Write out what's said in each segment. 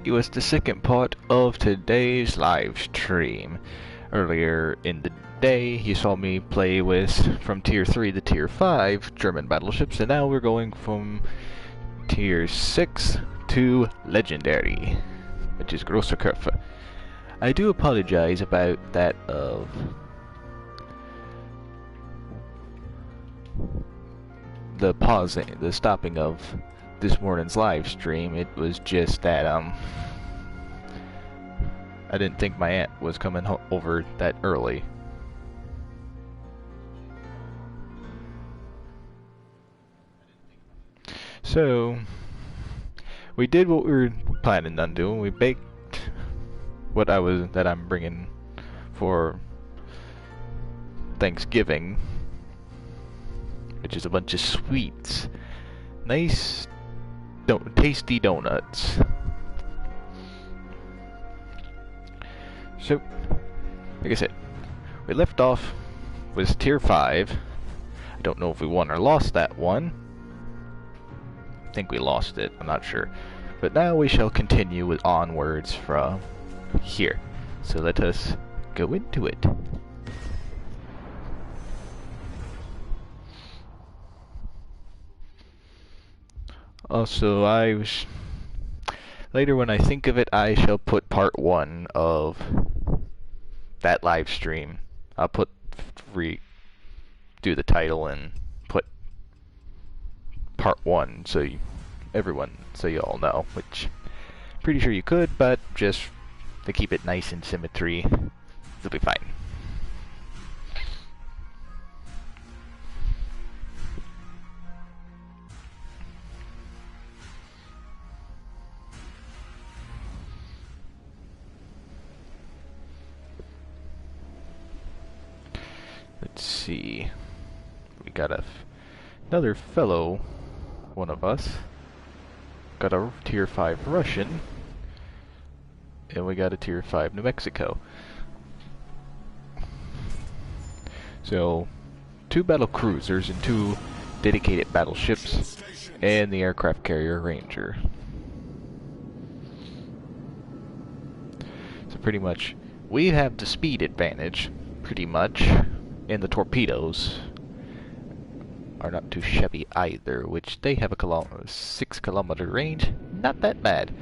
it was the second part of today's live stream. Earlier in the day, you saw me play with from Tier 3 to Tier 5 German battleships, and now we're going from Tier 6 to Legendary, which is Große Kurve. I do apologize about that of the pausing, the stopping of this morning's live stream. It was just that I didn't think my aunt was coming over that early. So we did what we were planning on doing. We baked what I'm bringing for Thanksgiving, which is a bunch of sweets. Nice, tasty donuts. So, like I said, we left off with Tier 5. I don't know if we won or lost that one. I think we lost it, I'm not sure. But now we shall continue with onwards from here. So let us go into it. Also, later when I think of it, I shall put part 1 of that live stream. I'll do the title and put part 1 so you all know, which pretty sure you could, but just to keep it nice in symmetry, it'll be fine. Let's see. We got another fellow, one of us. Got a Tier 5 Russian. And we got a Tier 5 New Mexico. So, 2 battle cruisers and 2 dedicated battleships, and the aircraft carrier Ranger. So pretty much, we have the speed advantage, pretty much. And the torpedoes are not too shabby either, which they have a 6 kilometer range. Not that bad.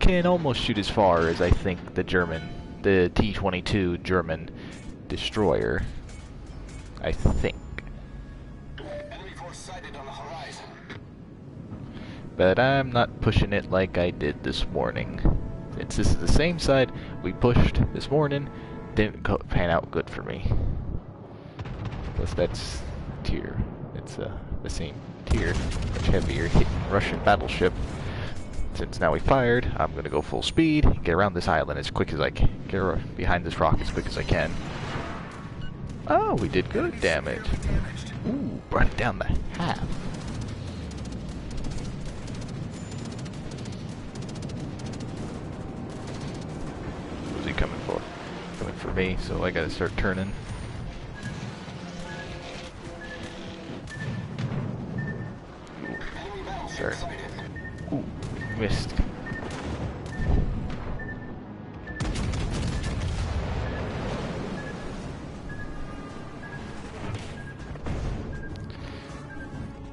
Can almost shoot as far as I think the T-22 German destroyer. I think. But I'm not pushing it like I did this morning. Since this is the same side we pushed this morning, didn't pan out good for me. Plus that's tier. It's the same tier, much heavier hitting Russian battleship. Since now we fired, I'm gonna go full speed, get around this island as quick as I can, get behind this rock as quick as I can. Oh, we did good damage. Ooh, brought it down to half. Who's he coming for? Coming for me, so I gotta start turning. Sorry. Ooh, missed.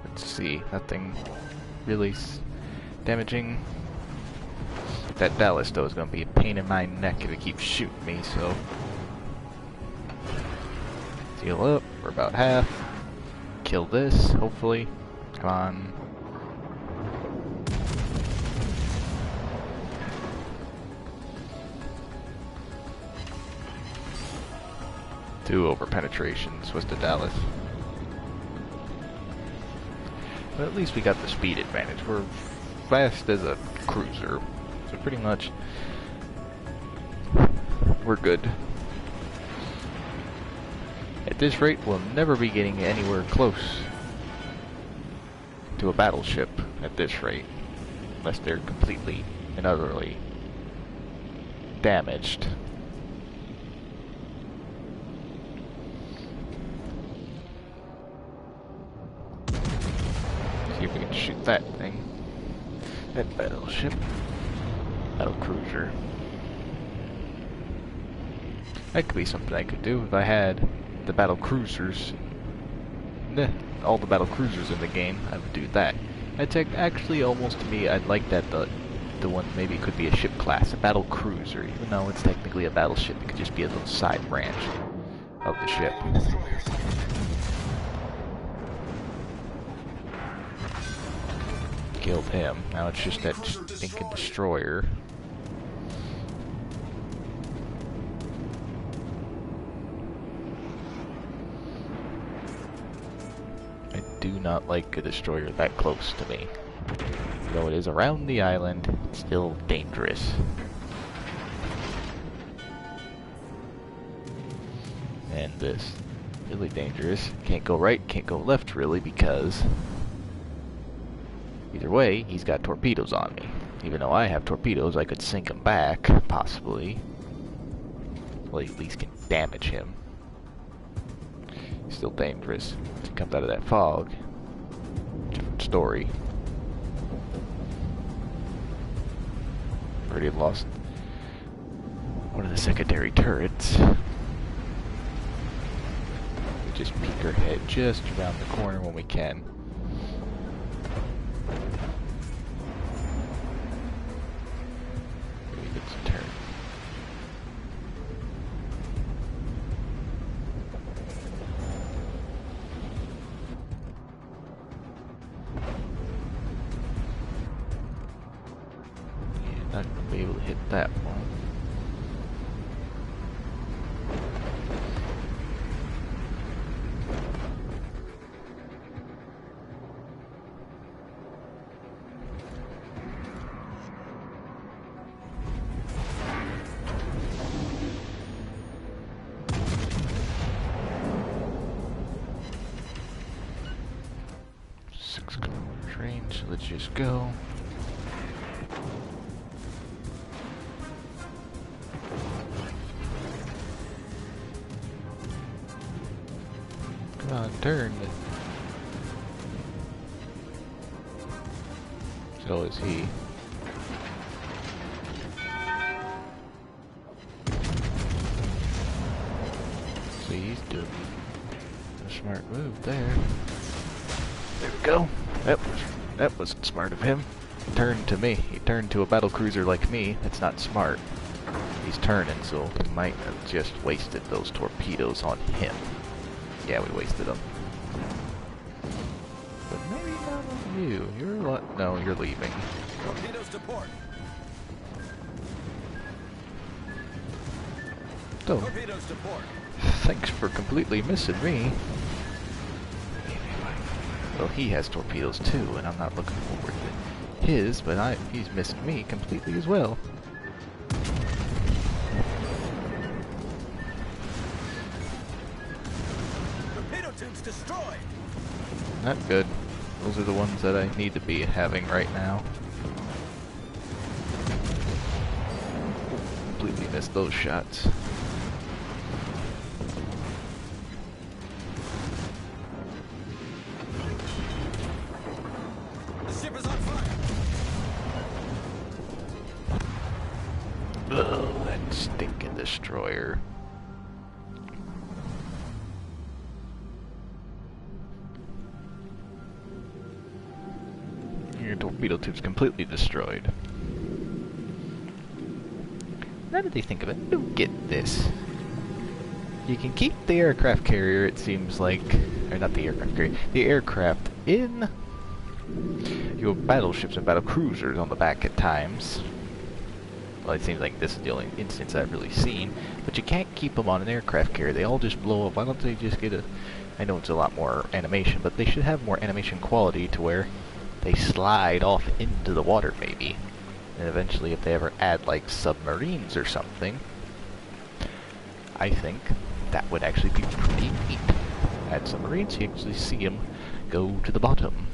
Let's see, nothing really damaging. That ballast though is going to be a pain in my neck if it keeps shooting me, so heal up, we're about half. Kill this, hopefully. Come on. Two over penetrations was the Dallas. But at least we got the speed advantage. We're fast as a cruiser, so pretty much we're good. At this rate, we'll never be getting anywhere close to a battleship at this rate, unless they're completely and utterly damaged. See if we can shoot that thing. That battleship. battle cruiser. That could be something I could do if I had the battle cruisers. All the battle cruisers in the game, I would do that. Actually, almost to me, I'd like that the one maybe could be a ship class, a battle cruiser, even though it's technically a battleship. It could just be a little side branch of the ship. Killed him. Now it's just that stinking destroyer. I do not like a destroyer that close to me. Though it is around the island, it's still dangerous. And this, really dangerous. Can't go right, can't go left really, because either way, he's got torpedoes on me. Even though I have torpedoes, I could sink him back, possibly. Well, at least can damage him. He's still dangerous. If he comes out of that fog, different story. Already lost one of the secondary turrets. We just peek our head just around the corner when we can. Maybe it's a turn. Not gonna be able to hit that one. Six kilometers range, so let's just go. Come on, turn. So is he. See, he's doing a smart move there. There we go. That wasn't smart of him. He turned to me. He turned to a battle cruiser like me. That's not smart. He's turning, so he might have just wasted those torpedoes on him. Yeah, we wasted them. But maybe not on you. No, you're leaving. Torpedoes to port. So, Torpedoes to port. thanks for completely missing me. Well, he has torpedoes too, and I'm not looking forward to his, but he's missed me completely as well. Torpedo tubes destroyed. Not good. Those are the ones that I need to be having right now. Completely missed those shots. The ship is on fire. Ugh, that stinking destroyer. Your torpedo tube's completely destroyed. Now that they think of it, I don't get this. You can keep the aircraft carrier, it seems like, or not the aircraft carrier, the aircraft in your battleships and battle cruisers on the back at times. Well, it seems like this is the only instance I've really seen, but you can't keep them on an aircraft carrier. They all just blow up. Why don't they just get a... I know it's a lot more animation, but they should have more animation quality to where they slide off into the water, maybe. And eventually, if they ever add, like, submarines or something, I think that would actually be pretty neat. Add submarines, you actually see them go to the bottom.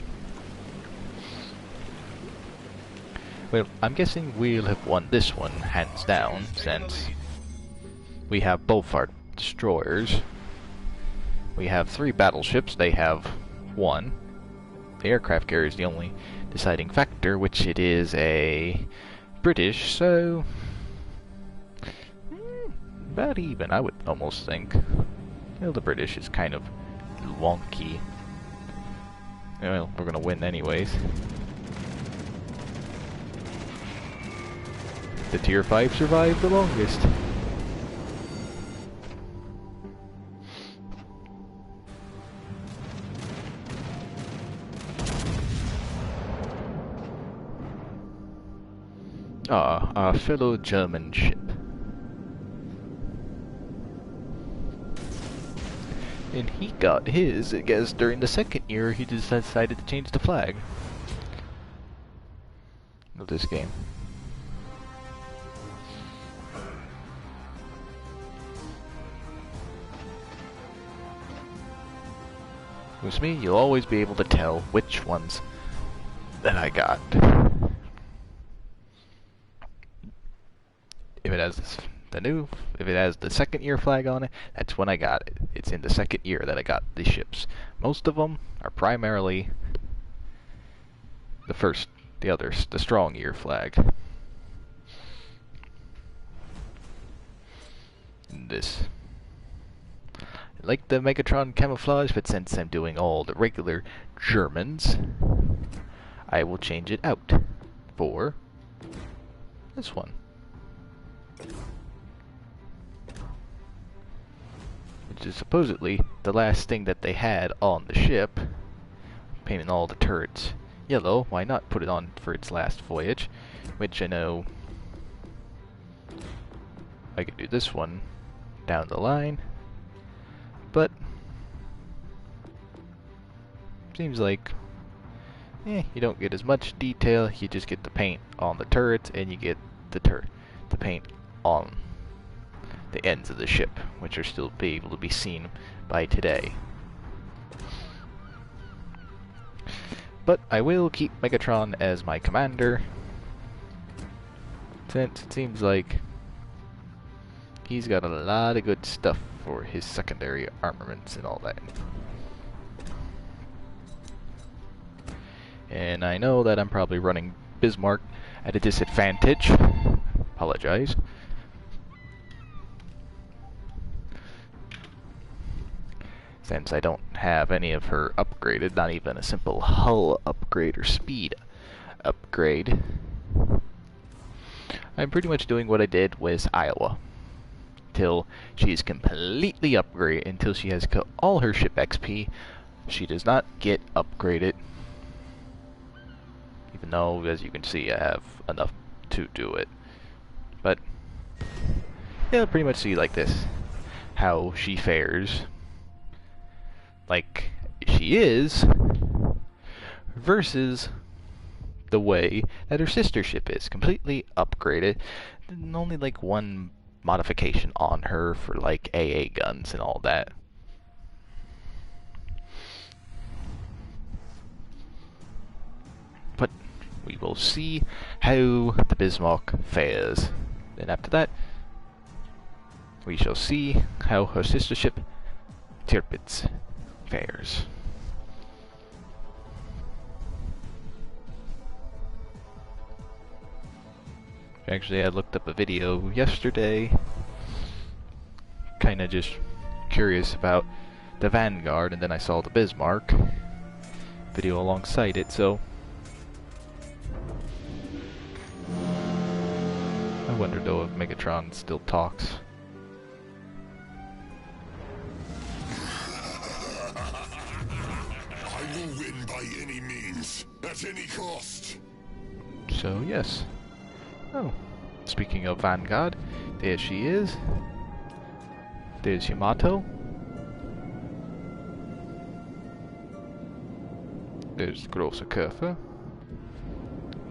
Well, I'm guessing we'll have won this one, hands down, since we have both our destroyers. We have 3 battleships, they have 1. The aircraft carrier is the only deciding factor, which it is a British, so about even, I would almost think. Well, the British is kind of wonky. Well, we're gonna win anyways. The Tier 5 survived the longest. Ah, our fellow German ship. And he got his, I guess, during the second year he just decided to change the flag of this game. With me, you'll always be able to tell which ones that I got. If it has if it has the second year flag on it, that's when I got it. It's in the second year that I got the ships. Most of them are primarily the strong year flag. This. I like the Megatron camouflage, but since I'm doing all the regular Germans, I will change it out for this one. Which is supposedly the last thing that they had on the ship. Painting all the turrets yellow, why not put it on for its last voyage? Which I know I could do this one down the line, but seems like you don't get as much detail. You just get the paint on the turrets, and you get the paint on the ends of the ship, which are still able to be seen by today. But I will keep Megatron as my commander, since it seems like he's got a lot of good stuff for his secondary armaments and all that. And I know that I'm probably running Bismarck at a disadvantage. Apologize. Since I don't have any of her upgraded, not even a simple hull upgrade or speed upgrade. I'm pretty much doing what I did with Iowa. Until she is completely upgraded, until she has all her ship XP, she does not get upgraded. Even though, as you can see, I have enough to do it. But, yeah, pretty much see like this, how she fares. Like she is, versus the way that her sister ship is, completely upgraded, and only like one modification on her for like AA guns and all that. But we will see how the Bismarck fares. Then after that, we shall see how her sister ship Tirpitz fares. Actually, I looked up a video yesterday, kinda just curious about the Vanguard, and then I saw the Bismarck video alongside it, so I wonder though if Megatron still talks. I will win by any means, at any cost. So yes. Oh, speaking of Vanguard, there she is. There's Yamato. There's Große Kurve.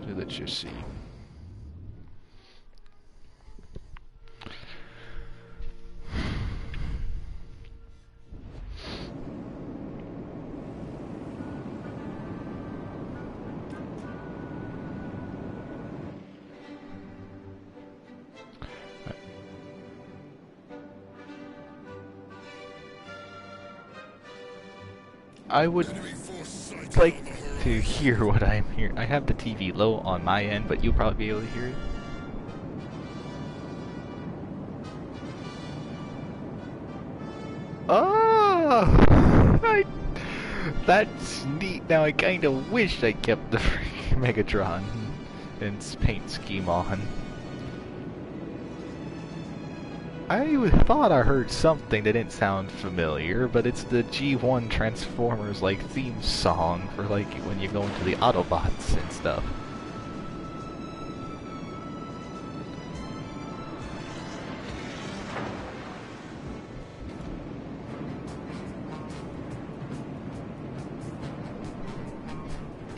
So let's just see. I would like to hear what I'm hearing. I have the TV low on my end, but you'll probably be able to hear it. Oh! That's neat. Now I kinda wish I kept the freaking Megatron and paint scheme on. I thought I heard something that didn't sound familiar, but it's the G1 Transformers like theme song for like when you go into the Autobots and stuff.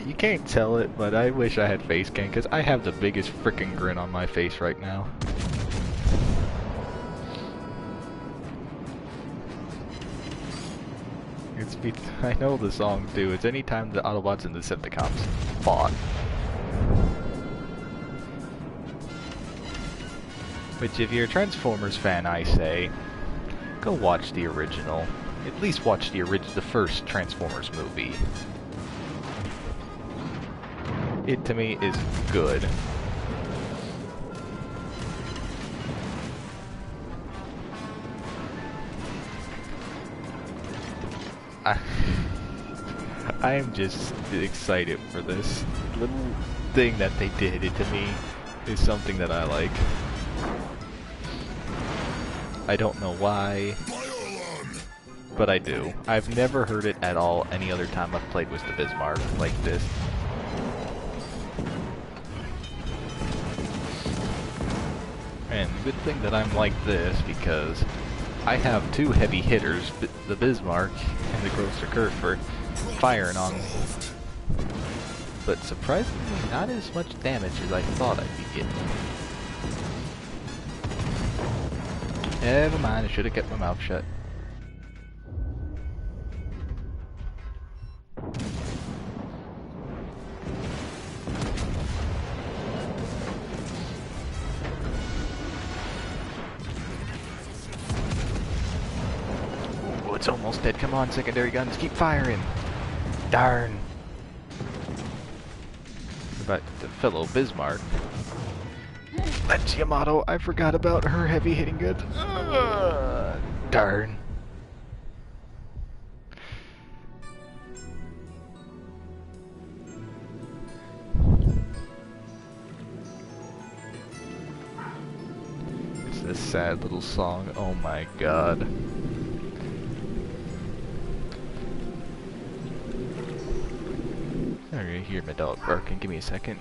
You can't tell it, but I wish I had face cam because I have the biggest freaking grin on my face right now. I know the song too. It's anytime the Autobots and the Decepticons fought. Which, if you're a Transformers fan, I say, go watch the original. At least watch the first Transformers movie. It, to me, is good. I am just excited for this little thing that they did. It, to me, is something that I like. I don't know why, but I do. I've never heard it at all any other time I've played with the Bismarck like this. And good thing that I'm like this, because I have two heavy hitters, the Bismarck and the Grosser Kurfürst, firing on me. But surprisingly, not as much damage as I thought I'd be getting. Never mind, I should have kept my mouth shut. Oh, it's almost dead. Come on, secondary guns, keep firing. Darn. About the fellow Bismarck. That's Yamato. I forgot about her heavy hitting guns. Darn. It's this sad little song. Oh my god. I hear my dog barking. Give me a second.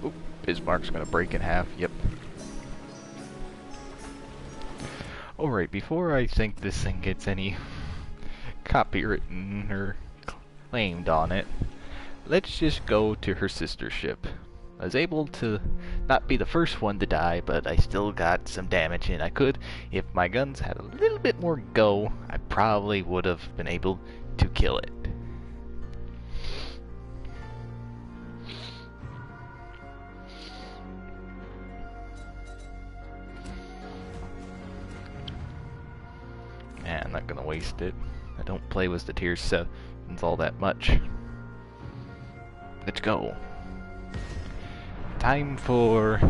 Oop, Bismarck's gonna break in half. Yep. Alright, before I think this thing gets any copywritten or claimed on it, let's just go to her sister ship. I was able to not be the first one to die, but I still got some damage, and I could, if my guns had a little bit more go, I probably would have been able to kill it. I'm not gonna waste it. I don't play with the tier 7s all that much. Let's go. Time for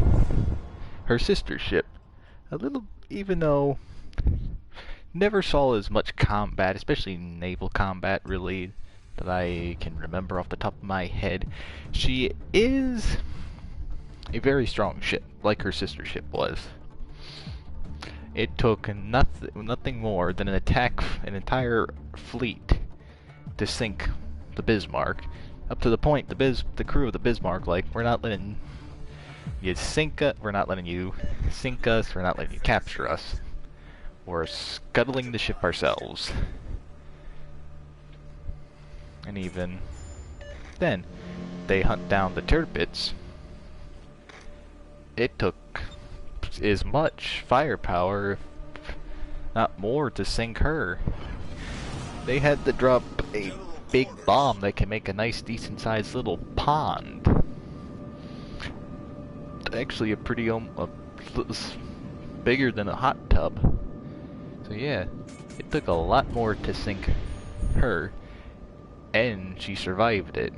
her sister ship. A little, even though never saw as much combat, especially naval combat really, that I can remember off the top of my head. She is a very strong ship, like her sister ship was. It took nothing more than an entire fleet to sink the Bismarck. Up to the point the crew of the Bismarck, like, we're not letting you sink us, we're not letting you sink us, we're not letting you capture us. We're scuttling the ship ourselves. And even then, they hunt down the Tirpitz. It took as much firepower, if not more, to sink her. They had to drop a big bomb that can make a nice decent sized little pond. Actually a pretty bigger than a hot tub. So yeah, it took a lot more to sink her, and she survived it.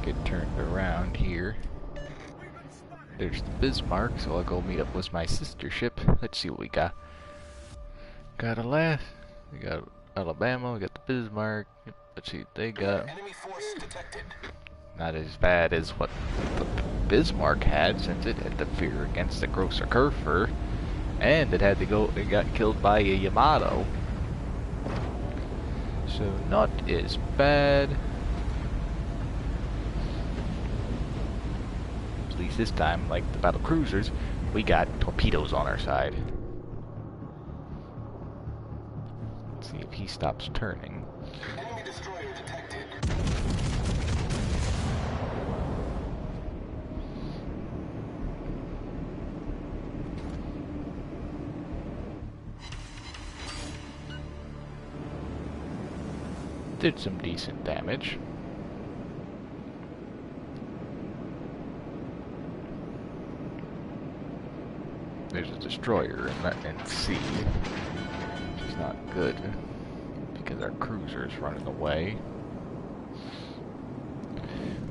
get turned around here. There's the Bismarck, so I'll go meet up with my sister ship. Let's see what we got. We got Alabama, we got the Bismarck. Let's see what they got. Enemy force detected. Not as bad as what the Bismarck had, since it had to fear against the Grosser Kurfür, and it got killed by a Yamato. So not as bad. At least this time, like the battle cruisers, we got torpedoes on our side. Let's see if he stops turning. Enemy destroyer detected. Did some decent damage. There's a destroyer in sea, which is not good because our cruiser's running away.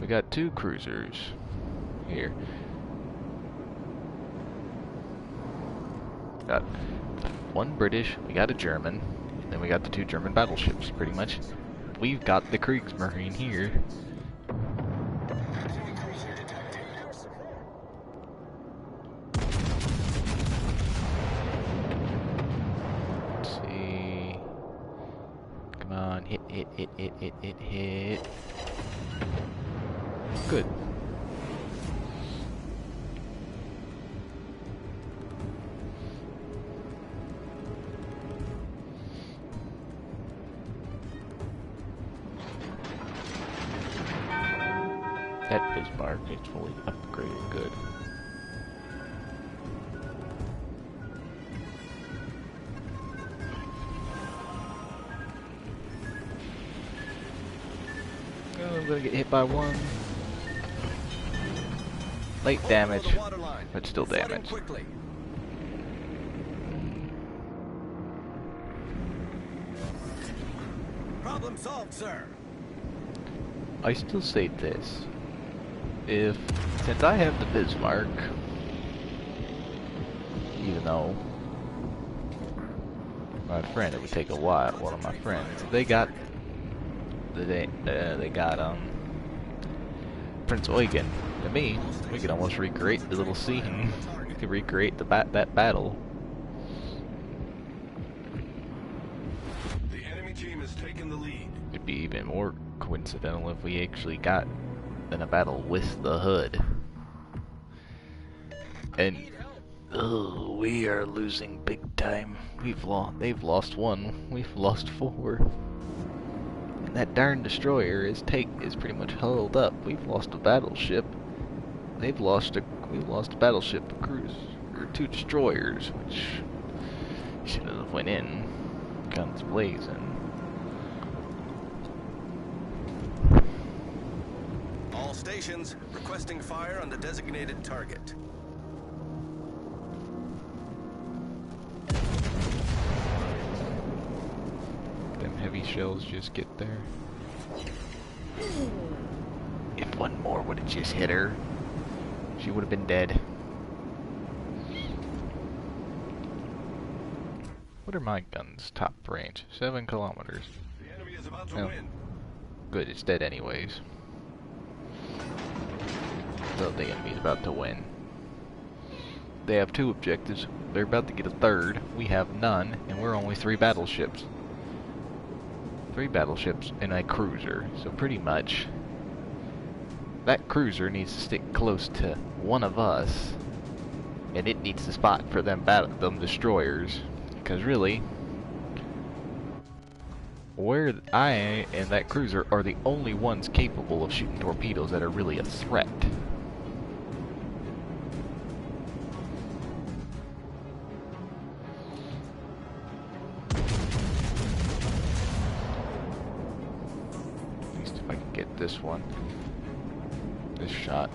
We got two cruisers here. Got one British, we got a German, and then we got the two German battleships, pretty much. We've got the Kriegsmarine here. Let's see. Come on, hit. Good. That Bismarck is fully upgraded good. Oh, I'm gonna get hit by one. Late damage, but still damage. Problem solved, sir. I still say this. Since I have the Bismarck, even though my friend, it would take a while, one of my friends, they got Prince Eugen. To me, we could almost recreate the little scene. We could recreate that battle. The enemy team has taken the lead. It'd be even more coincidental if we actually got in a battle with the Hood. And we are losing big time. They've lost one. We've lost 4. And that darn destroyer is pretty much hulled up. We've lost a battleship. We've lost a battleship, a cruise, or 2 destroyers, which should have went in, guns blazing. All stations requesting fire on the designated target. Them heavy shells just get there. If one more would have just hit her, she would have been dead. What are my guns' top range? 7 kilometers. The enemy is about to win. Good, it's dead anyways. So the enemy's about to win. They have 2 objectives. They're about to get a 3rd. We have none, and we're only 3 battleships. 3 battleships and a cruiser. So pretty much, that cruiser needs to stick close to one of us, and it needs to spot for them destroyers. Because really, where I and that cruiser are the only ones capable of shooting torpedoes that are really a threat. At least if I can get this one. This shot.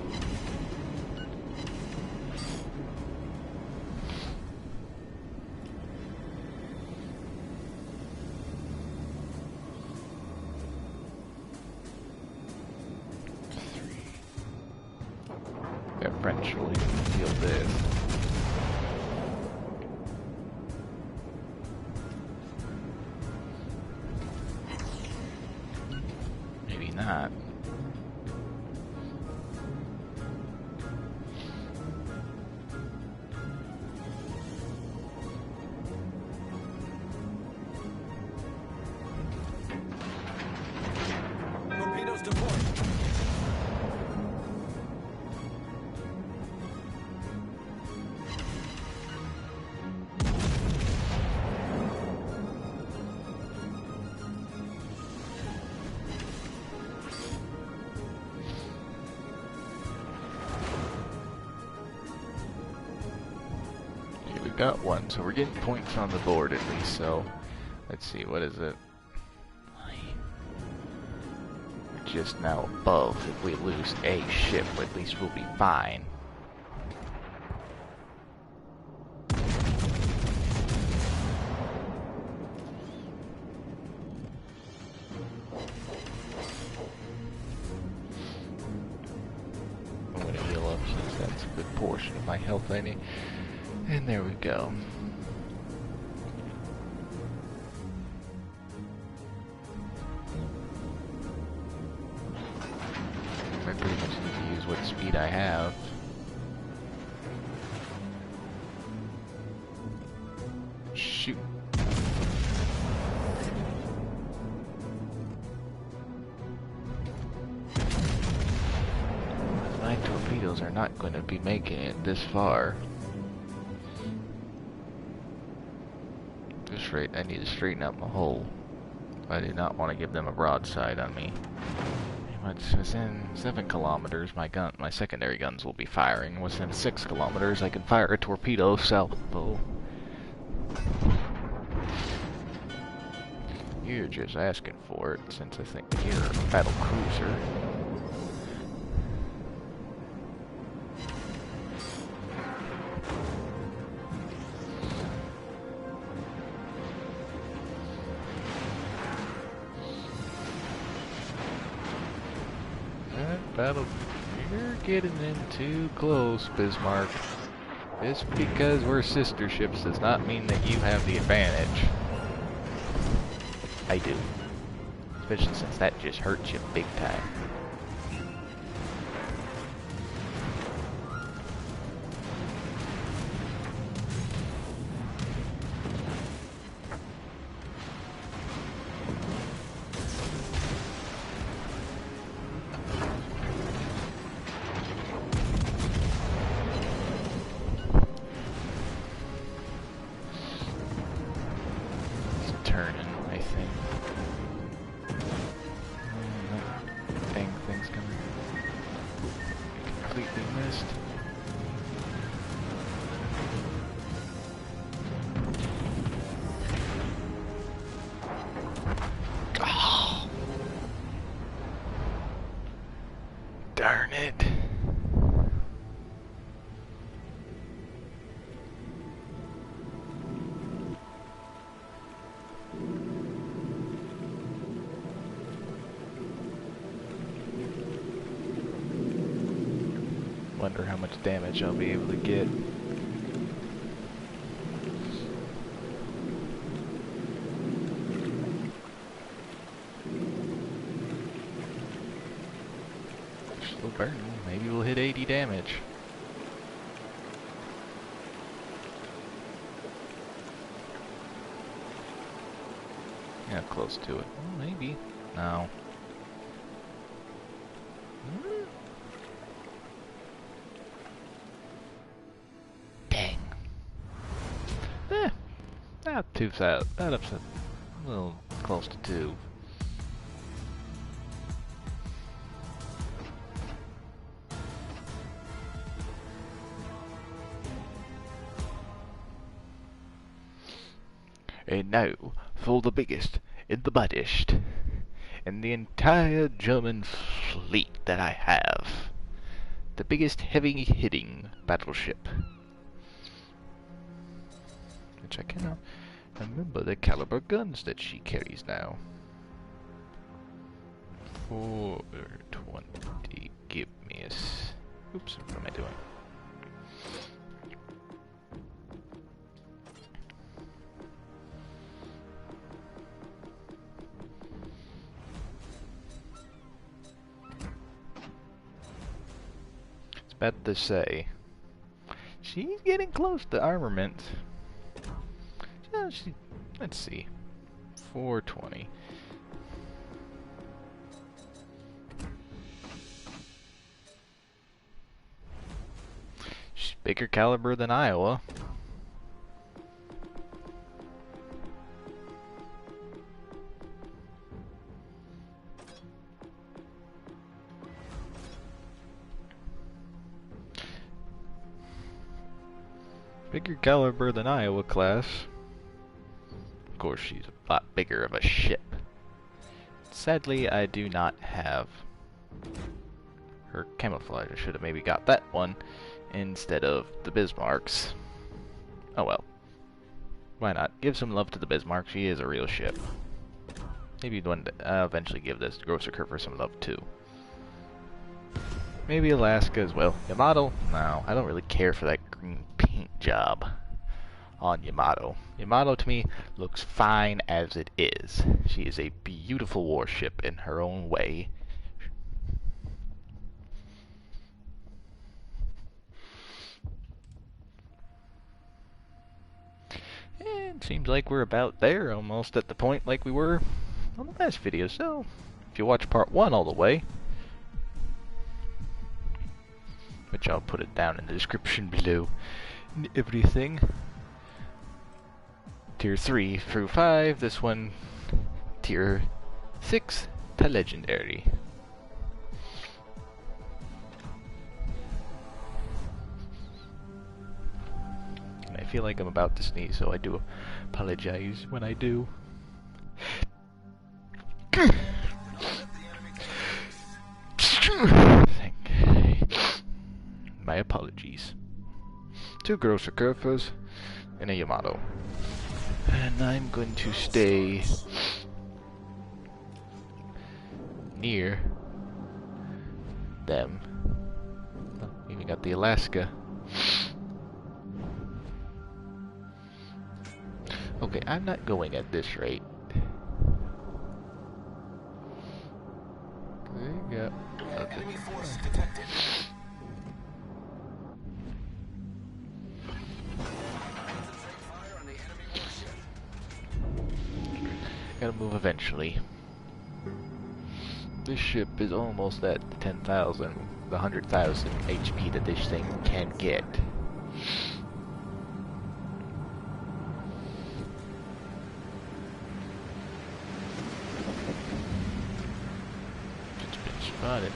differential, you can feel this. Maybe not. Torpedoes to port. Okay, we got one, so we're getting points on the board at least, so let's see, what is it? We're just now above. If we lose a ship, at least we'll be fine. I'm gonna heal up since that's a good portion of my health I need. And there we go. I pretty much need to use what speed I have. Shoot. My torpedoes are not going to be making it this far. Just right, I need to straighten out my hull. I do not want to give them a broadside on me. Within 7 kilometers, my secondary guns will be firing. Within 6 kilometers, I can fire a torpedo southbow. You're just asking for it, since I think you're a battle cruiser. You're getting in too close, Bismarck. Just because we're sister ships does not mean that you have the advantage. I do. Especially since that just hurts you big time. Turning, I think. Dang thing's coming. Completely missed. Oh. Darn it. Wonder how much damage I'll be able to get. Slow burn. Maybe we'll hit 80 damage. Yeah, close to it. Well, maybe. No. Dang. Not too sad. Not upset. A little close to 2. And now for the biggest and the baddest in the entire German fleet that I have. The biggest heavy-hitting battleship. Which I cannot remember the caliber guns that she carries now. 420. Give me a oops, what am I doing? About to say, she's getting close to armament. Yeah, let's see, 420. She's bigger caliber than Iowa. Bigger caliber than Iowa class. Of course, she's a lot bigger of a ship. Sadly, I do not have her camouflage. I should have maybe got that one instead of the Bismarcks. Oh well. Why not? Give some love to the Bismarck. She is a real ship. Maybe one day, I'll eventually give this Grosser Curve some love too. Maybe Alaska as well. Yamato? No, I don't really care for that green paint job on Yamato. Yamato to me looks fine as it is. She is a beautiful warship in her own way. And seems like we're about there, almost at the point like we were on the last video. So, if you watch part 1 all the way, which I'll put it down in the description below and everything. Tier 3 through 5, this one Tier 6 to Legendary. And I feel like I'm about to sneeze, so I do apologize when I do. My apologies. 2 Grosser Curves and a Yamato. And I'm going to stay near them. Oh, even got the Alaska. Okay, I'm not going at this rate. There you go. Okay. Enemy force detected. Fire on the enemy warship. Gotta move eventually. This ship is almost at the 10,000, the 100,000 HP that this thing can get. It's been spotted.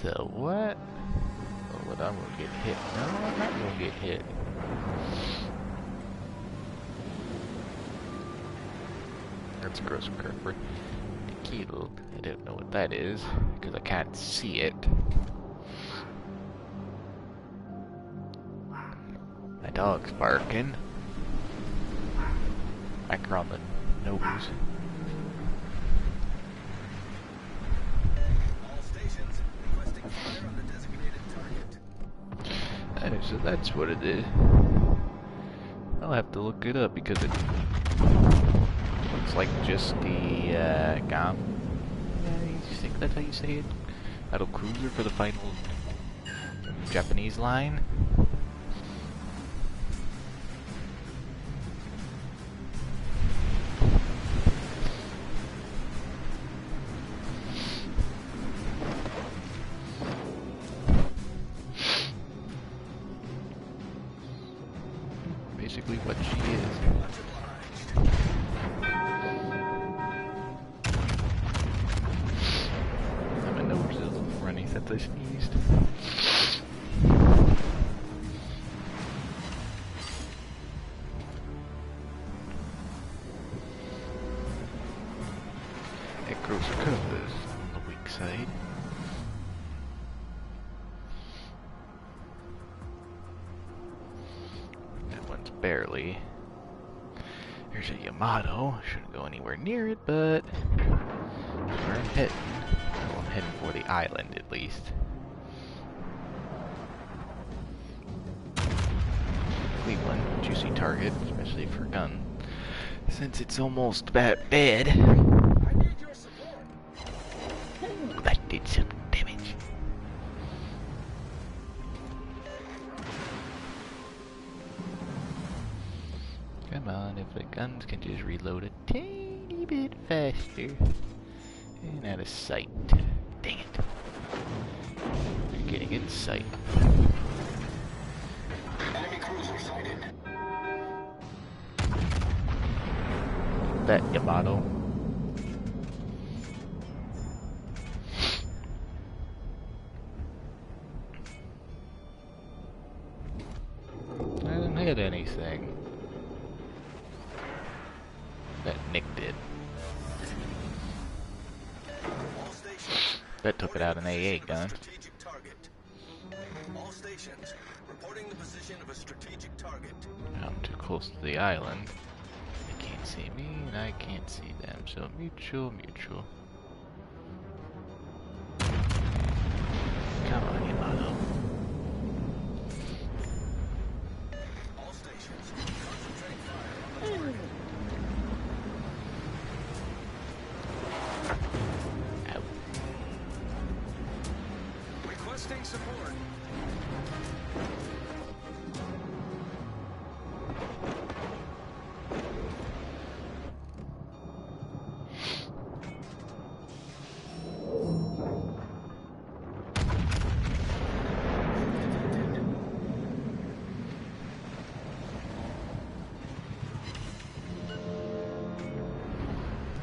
The what? Oh, but I'm gonna get hit. No, I'm not gonna get hit. That's a Grosser Curve. Tequila. I don't know what that is, because I can't see it. My dog's barking. Back her on the nose. All stations requesting fire on the designated target. So that's what it is. I'll have to look it up because it looks like just the GOM. I think that's how you say it. Battle cruiser for the final Japanese line. Basically what she is. My nose is running since I sneezed. It grows curves on the weak side. That one's barely. There's a Yamato. Shouldn't go anywhere near it, but where I'm heading. Well, I'm heading for the island at least. Cleveland, juicy target, especially for gun. Since it's almost that bad. I need your support. Ooh, that did some damage. reload a tiny bit faster. And out of sight. Dang it. We're getting in sight. Enemy cruiser sighted. That Yamato. I didn't hit anything. That Nick did. All stations. That took it out an AA gun. Strategic target. All stations reporting the position of a strategic target. I'm too close to the island. They can't see me and I can't see them, so mutual. Come on, Yamato. All stations concentrate fire on the target. Out. Requesting support.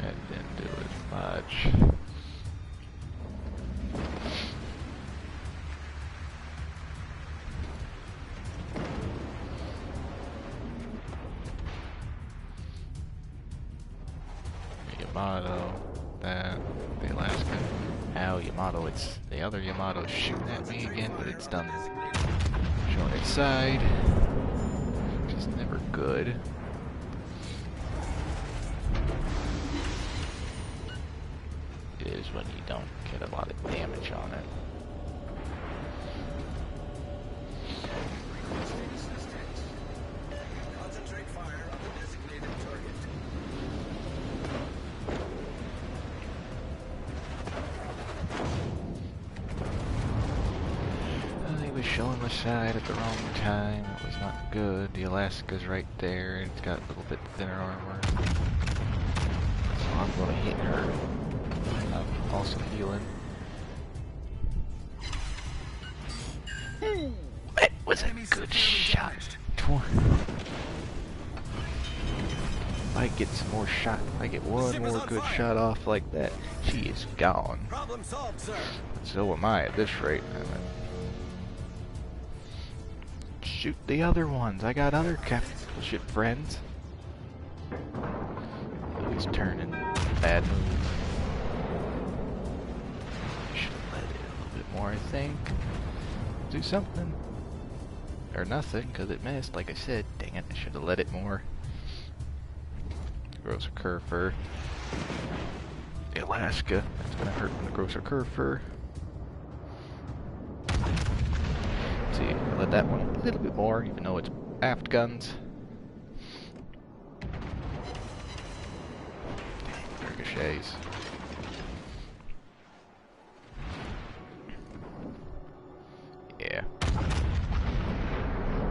That didn't do as much. Yamato, that, the Alaskan. Ow, Yamato, it's the other Yamato shooting at me again, but it's done showing its side, which is never good. It is when you don't get a lot of damage on it. Requesting assistance. Concentrate fire on the designated target. He was showing the side at the wrong time. It was not good. The Alaska's right there. It's got a little bit thinner armor. So I'm gonna hit her. I'm also healing. That was a good shot. If I get some more shot, if I get one more good shot off like that, she is gone. Problem solved, sir. So am I at this rate. Shoot the other ones. I got other Battleship friends. He's turning bad moves. Should let it a little bit more, I think. Do something. Or nothing, because it missed, like I said. Dang it, I should have let it more. Grosser curve fur. The Alaska. That's gonna hurt from the grosser curve fur. See, I let that one a little bit more, even though it's aft guns. Ricochets. Yeah.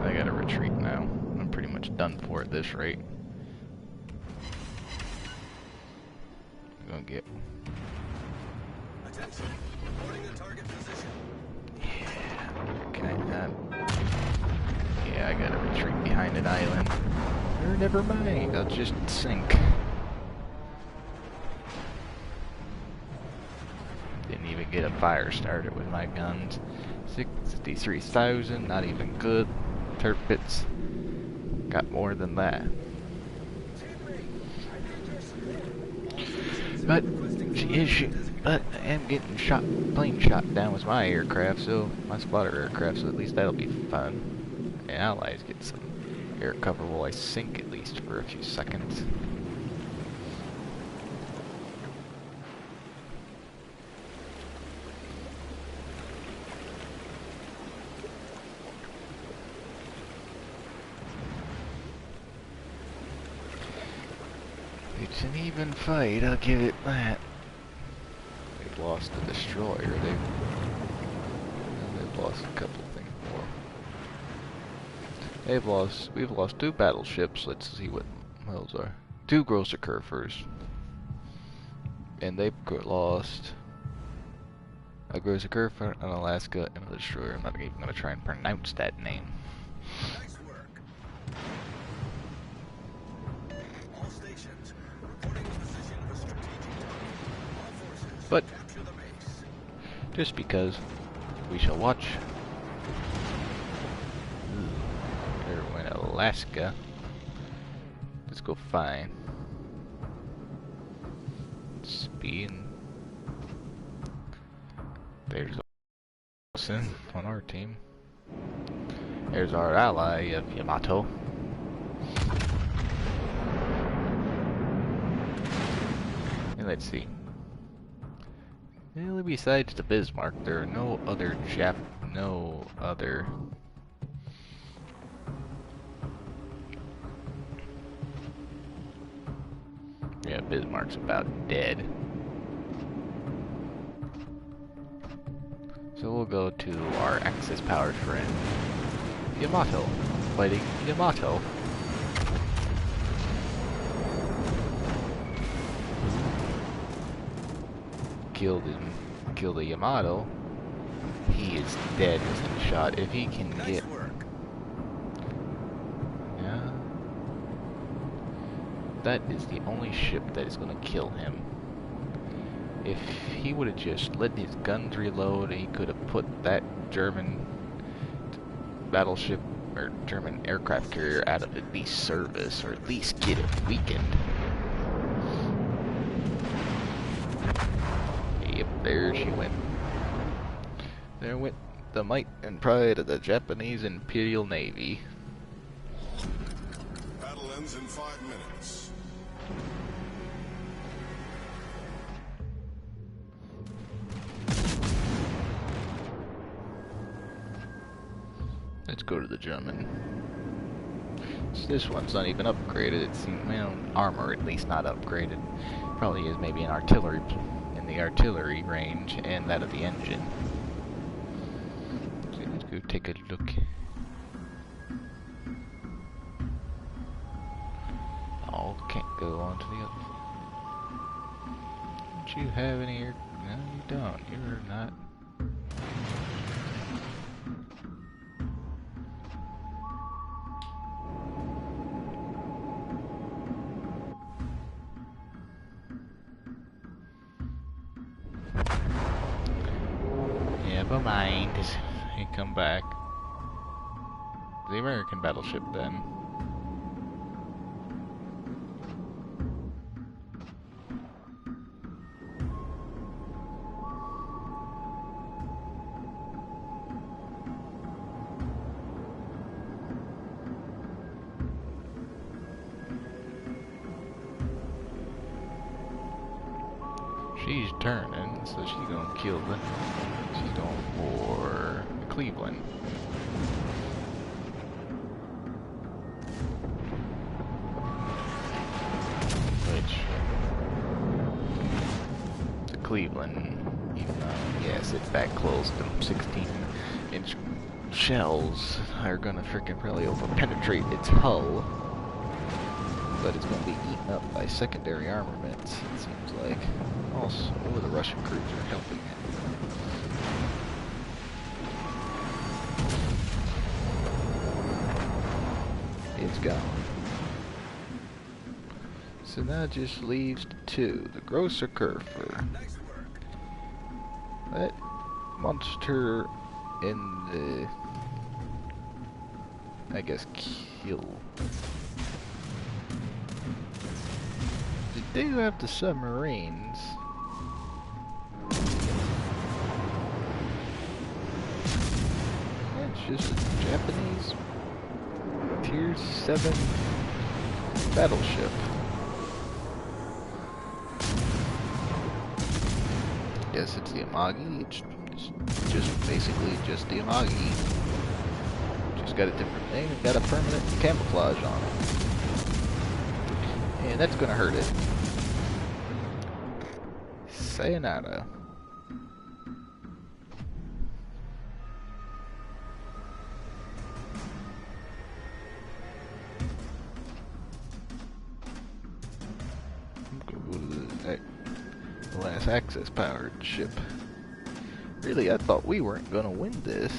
I gotta retreat now. I'm pretty much done for at this rate. I'm gonna get... Attention. Reporting the target position. Yeah. Can I not? Yeah, I gotta retreat behind an island. Or never mind, I'll just sink. Didn't even get a fire started with my guns. 63,000, not even good. Turpits got more than that. But she is shooting. But I am getting shot, plane shot down with my aircraft, so my spotter aircraft. So at least that'll be fun. And allies get some air cover while I sink at least for a few seconds. It's an even fight, I'll give it that. They've lost the destroyer, they've lost a couple things more. We've lost 2 battleships, let's see what those are. 2 Grosser Kerfers. And they've lost a Grosser Kerfer, an Alaska, and a destroyer. I'm not even going to try and pronounce that name. Nice work. All stations reporting the position of a strategic target. All forces But capture the base. just because we shall watch. There went Alaska. Let's go find speed. There's Wilson on our team. There's our ally of Yamato. And let's see. Really, besides the Bismarck, there are no other Yeah, Bismarck's about dead. So we'll go to our Axis-powered friend, Yamato, fighting Yamato. Killed the Yamato. He is dead within a shot. If he can get... Yeah. That is the only ship that is going to kill him. If he would have just let his guns reload, he could have put that German battleship or German aircraft carrier out of at least service, or at least get it weakened. Yep, there she went. There went the might and pride of the Japanese Imperial Navy. Battle ends in 5 minutes. Let's go to the German. So this one's not even upgraded. It seems, well, armor at least not upgraded. Probably is maybe an artillery in the artillery range and that of the engine. So let's go take a look. Oh, can't go on to the other. Don't you have any air? No, you don't. You're not. Never mind. He come back. The American battleship then. She's turning, so she's gonna kill the. She's going for Cleveland. Which the Cleveland, even though yes, it's that close, the 16-inch shells are gonna freaking probably over-penetrate its hull. But it's going to be eaten up by secondary armaments, it seems like. Also, the Russian crews are helping it. It's gone. So now it just leaves the 2. The Grosser Kerfer. That monster in the... I guess kill... They do have the submarines. It's just a Japanese Tier 7 battleship. Yes, it's the Amagi. It's just basically just the Amagi. Just got a different name and got a permanent camouflage on it. And that's gonna hurt it. Sayonara. access powered ship. Really, I thought we weren't gonna win this.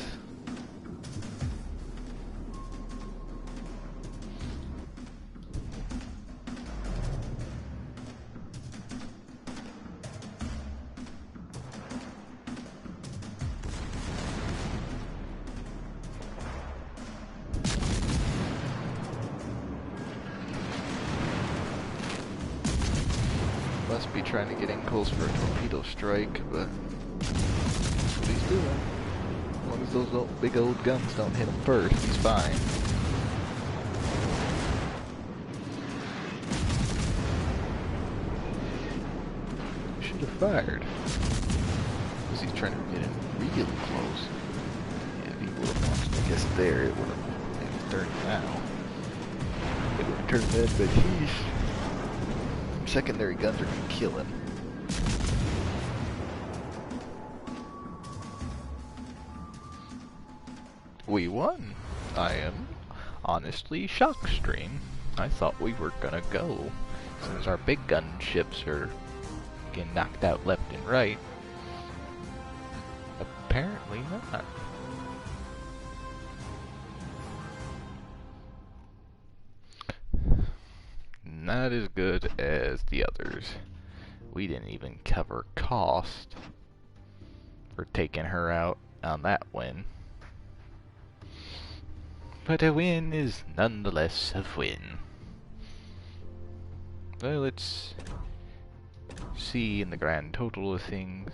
Must be trying to get in close for a torpedo strike, but that's what he's doing. As long as those big old guns don't hit him first, he's fine. Should have fired. Because he's trying to get in real close. Yeah, if he would have launched, I guess there, it would have maybe turned now. It would have turned that, but he's... secondary guns are gonna kill him. We won. I am honestly shocked, stream. I thought we were gonna go, since our big gun ships are getting knocked out left and right. Apparently not. Not as good as the others. We didn't even cover cost for taking her out on that win. But a win is nonetheless a win. Well, let's see in the grand total of things.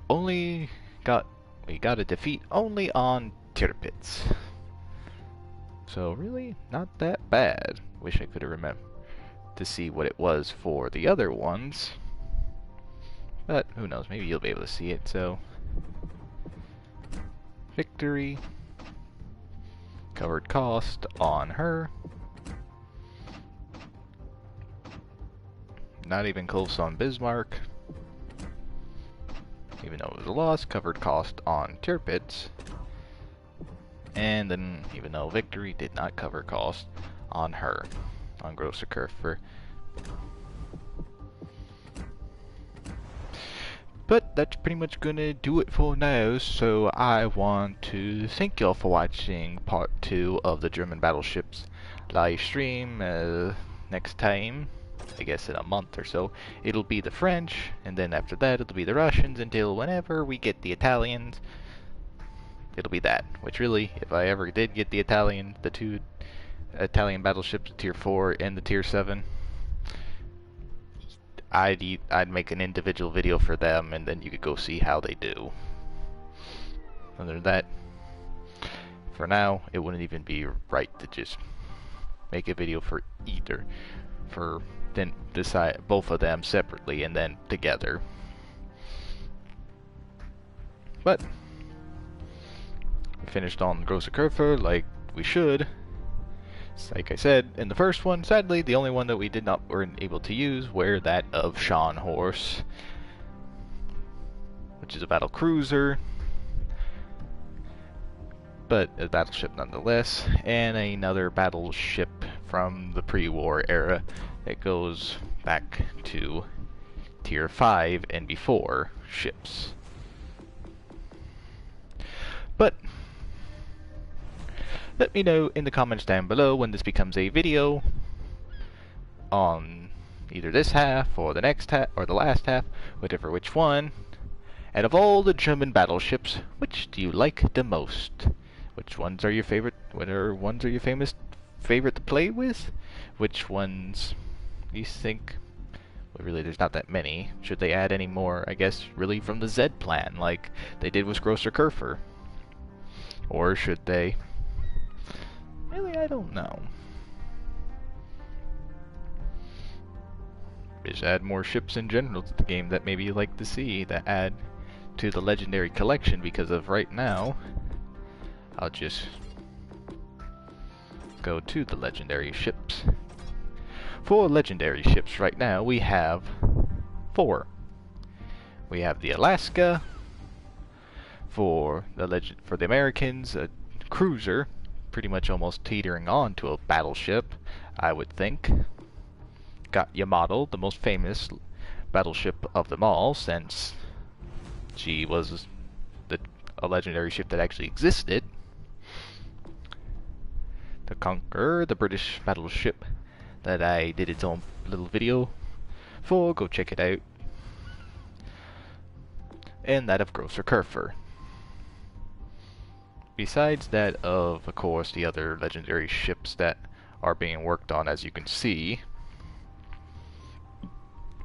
We got a defeat only on Tirpitz. So really, not that bad. Wish I could have remembered to see what it was for the other ones. But who knows, maybe you'll be able to see it, so... Victory. Covered cost on her. Not even close on Bismarck. Even though it was a loss, covered cost on Tirpitz. And then, even though victory did not cover cost on her, on Grosser Kurfer. But that's pretty much gonna do it for now, so I want to thank y'all for watching part 2 of the German Battleships live stream. Next time, I guess in a month or so, it'll be the French, and then after that it'll be the Russians, until whenever we get the Italians, it'll be that. Which really, if I ever did get the 2 Italian battleships, the Tier 4 and the Tier 7, I'd make an individual video for them, and then you could go see how they do. Other than that, for now, it wouldn't even be right to just make a video for either. For then decide both of them separately and then together. But we finished on Grosser Kurfer like we should. Like I said in the first one, sadly the only one that we weren't able to use were that of Scharnhorst, which is a battle cruiser, but a battleship nonetheless, and another battleship from the pre-war era that goes back to Tier 5 and before ships. But let me know in the comments down below when this becomes a video on either this half or the next half or the last half, whatever which one. And of all the German battleships, which do you like the most? Which ones are your favorite? What ones are your favorite to play with? Which ones you think? Well, really, there's not that many. Should they add any more? I guess really from the Z plan, like they did with Grosser Kurfer, or should they? Really, I don't know. Just add more ships in general to the game that maybe you like to see, that add to the legendary collection, because of right now, I'll just go to the legendary ships. For legendary ships right now, we have 4. We have the Alaska, for the Americans, a cruiser, pretty much almost teetering on to a battleship, I would think. Got Yamato, the most famous battleship of them all, since she was a legendary ship that actually existed. The Conqueror, the British battleship that I did its own little video for, go check it out. And that of Grosser Kurfer. Besides that of course, the other legendary ships that are being worked on, as you can see.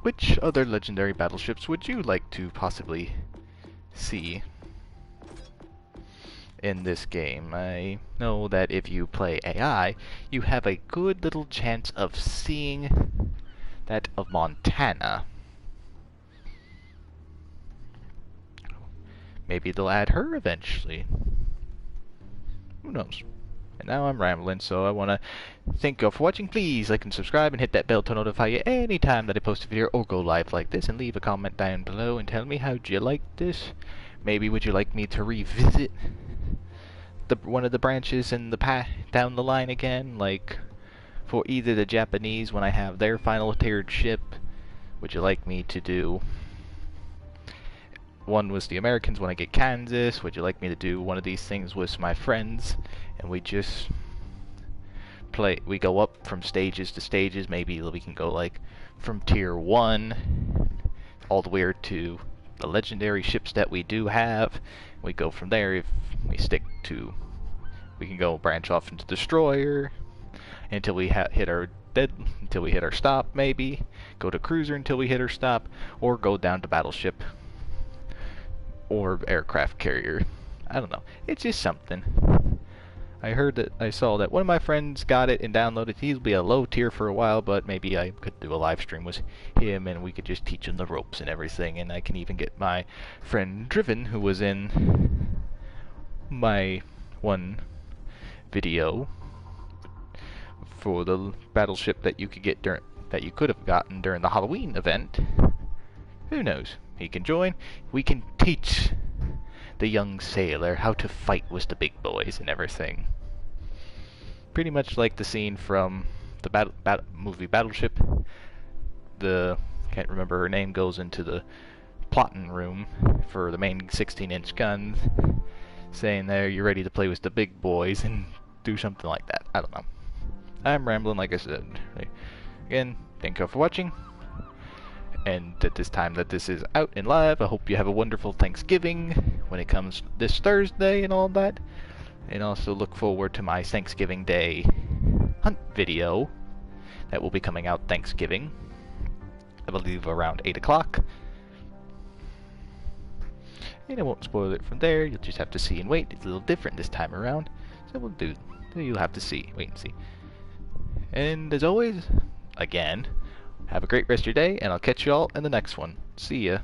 Which other legendary battleships would you like to possibly see in this game? I know that if you play AI, you have a good little chance of seeing that of Montana. Maybe they'll add her eventually. Who knows? And now I'm rambling, so I want to thank you all for watching. Please like and subscribe and hit that bell to notify you anytime that I post a video or go live like this, and leave a comment down below and tell me how'd you like this. Maybe would you like me to revisit one of the branches in the down the line again, like for either the Japanese when I have their final tiered ship? Would you like me to do one was the Americans when I get Kansas? Would you like me to do one of these things with my friends and we just we go up from stages to stages? Maybe we can go like from tier 1 all the way to the legendary ships that we do have. We go from there. If we stick to, we can go branch off into destroyer until we hit our stop, maybe go to cruiser until we hit our stop, or go down to battleship or aircraft carrier. I don't know. It's just something. I saw that one of my friends got it and downloaded. He'll be a low tier for a while, but maybe I could do a live stream with him and we could just teach him the ropes and everything. And I can even get my friend Driven, who was in my one video for the battleship that you could get that you could have gotten during the Halloween event. Who knows? He can join. We can teach the young sailor how to fight with the big boys and everything. Pretty much like the scene from the movie Battleship. Can't remember her name, goes into the plotting room for the main 16-inch guns, saying there, you're ready to play with the big boys, and do something like that. I don't know. I'm rambling, like I said. Again, thank you all for watching. And at this time that this is out and live, I hope you have a wonderful Thanksgiving when it comes this Thursday and all that. And also look forward to my Thanksgiving Day hunt video that will be coming out Thanksgiving, I believe around 8 o'clock. And I won't spoil it from there. You'll just have to see and wait. It's a little different this time around, so you'll have to see, wait and see. And as always, again, have a great rest of your day, and I'll catch you all in the next one. See ya.